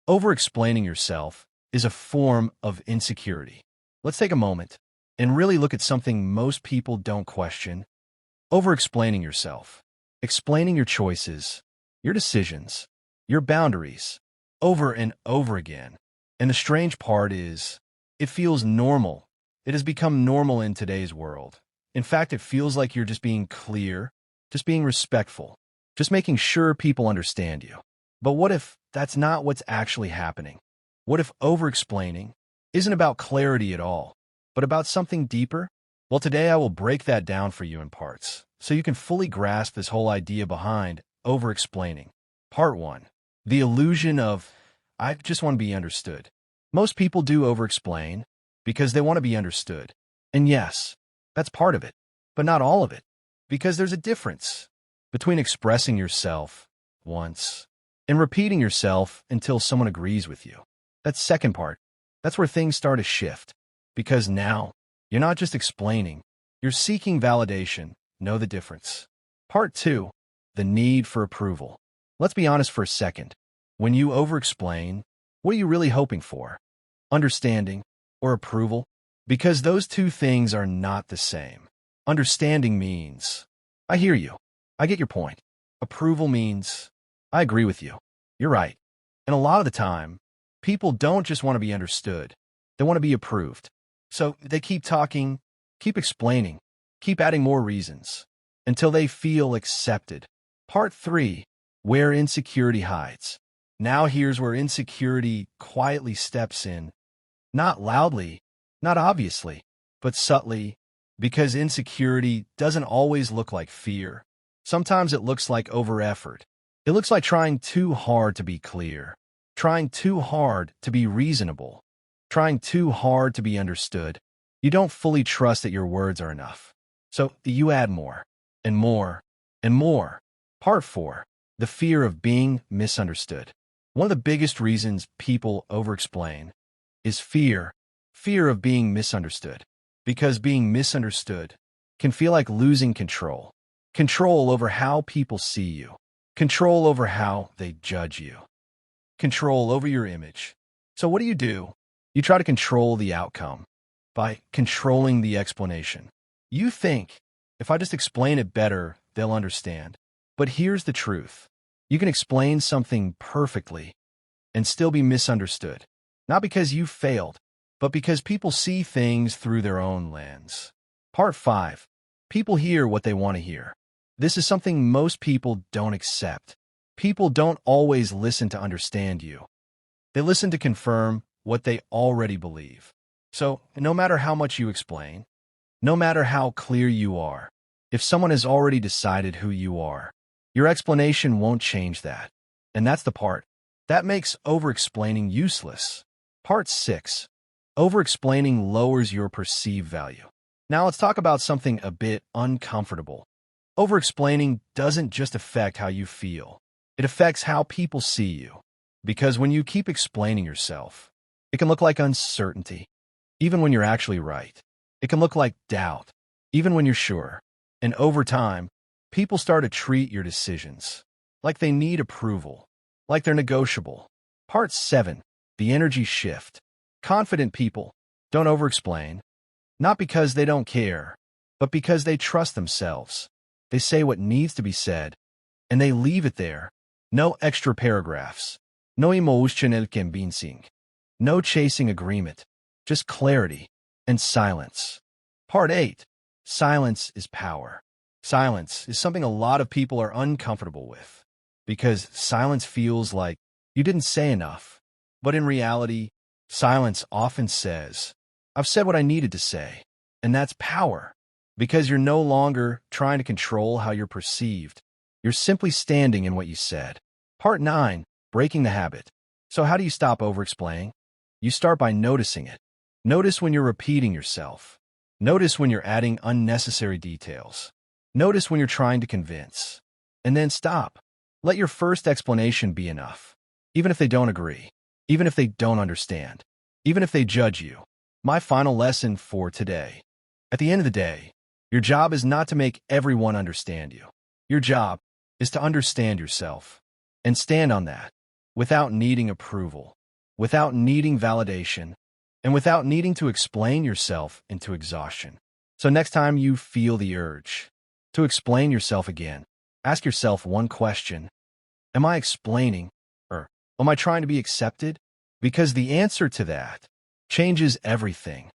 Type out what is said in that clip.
Over-explaining yourself is a form of insecurity. Let's take a moment and really look at something most people don't question. Over-explaining yourself. Explaining your choices, your decisions, your boundaries, over and over again. And the strange part is, it feels normal. It has become normal in today's world. In fact, it feels like you're just being clear, just being respectful, just making sure people understand you. But what if that's not what's actually happening? What if over-explaining isn't about clarity at all, but about something deeper? Well, today I will break that down for you in parts, so you can fully grasp this whole idea behind over-explaining. Part 1. The illusion of, I just want to be understood. Most people do over-explain because they want to be understood. And yes, that's part of it, but not all of it, because there's a difference between expressing yourself once and repeating yourself until someone agrees with you. That second part, that's where things start to shift, because now you're not just explaining, you're seeking validation. Know the difference. Part 2, the need for approval. Let's be honest for a second. When you over-explain, what are you really hoping for? Understanding or approval? Because those two things are not the same. Understanding means, I hear you. I get your point. Approval means, I agree with you. You're right. And a lot of the time, people don't just want to be understood. They want to be approved. So they keep talking, keep explaining, keep adding more reasons until they feel accepted. Part 3, where insecurity hides. Now here's where insecurity quietly steps in. Not loudly, not obviously, but subtly, because insecurity doesn't always look like fear. Sometimes it looks like over-effort. It looks like trying too hard to be clear, trying too hard to be reasonable, trying too hard to be understood. You don't fully trust that your words are enough. So you add more, and more, and more. Part 4, the fear of being misunderstood. One of the biggest reasons people over-explain is fear of being misunderstood. Because being misunderstood can feel like losing control. Control over how people see you. Control over how they judge you. Control over your image. So what do? You try to control the outcome by controlling the explanation. You think, if I just explain it better, they'll understand. But here's the truth. You can explain something perfectly and still be misunderstood. Not because you failed, but because people see things through their own lens. Part 5. People hear what they want to hear. This is something most people don't accept. People don't always listen to understand you. They listen to confirm what they already believe. So, no matter how much you explain, no matter how clear you are, if someone has already decided who you are, your explanation won't change that. And that's the part that makes over-explaining useless. Part 6. Over-explaining lowers your perceived value. Now let's talk about something a bit uncomfortable. Over-explaining doesn't just affect how you feel. It affects how people see you. Because when you keep explaining yourself, it can look like uncertainty, even when you're actually right. It can look like doubt, even when you're sure. And over time, people start to treat your decisions like they need approval, like they're negotiable. Part 7. The energy shift. Confident people don't over-explain, not because they don't care, but because they trust themselves. They say what needs to be said, and they leave it there. No extra paragraphs. No emotional convincing. No chasing agreement. Just clarity and silence. Part 8. Silence is power. Silence is something a lot of people are uncomfortable with, because silence feels like you didn't say enough. But in reality, silence often says, I've said what I needed to say. And that's power, because you're no longer trying to control how you're perceived. You're simply standing in what you said. Part 9. Breaking the habit. So how do you stop over-explaining? You start by noticing it. Notice when you're repeating yourself. Notice when you're adding unnecessary details. Notice when you're trying to convince. And then stop. Let your first explanation be enough. Even if they don't agree. Even if they don't understand. Even if they judge you. My final lesson for today. At the end of the day, your job is not to make everyone understand you. Your job is to understand yourself and stand on that. without needing approval, without needing validation, and without needing to explain yourself into exhaustion. So next time you feel the urge to explain yourself again, ask yourself one question. Am I explaining, or am I trying to be accepted? Because the answer to that changes everything.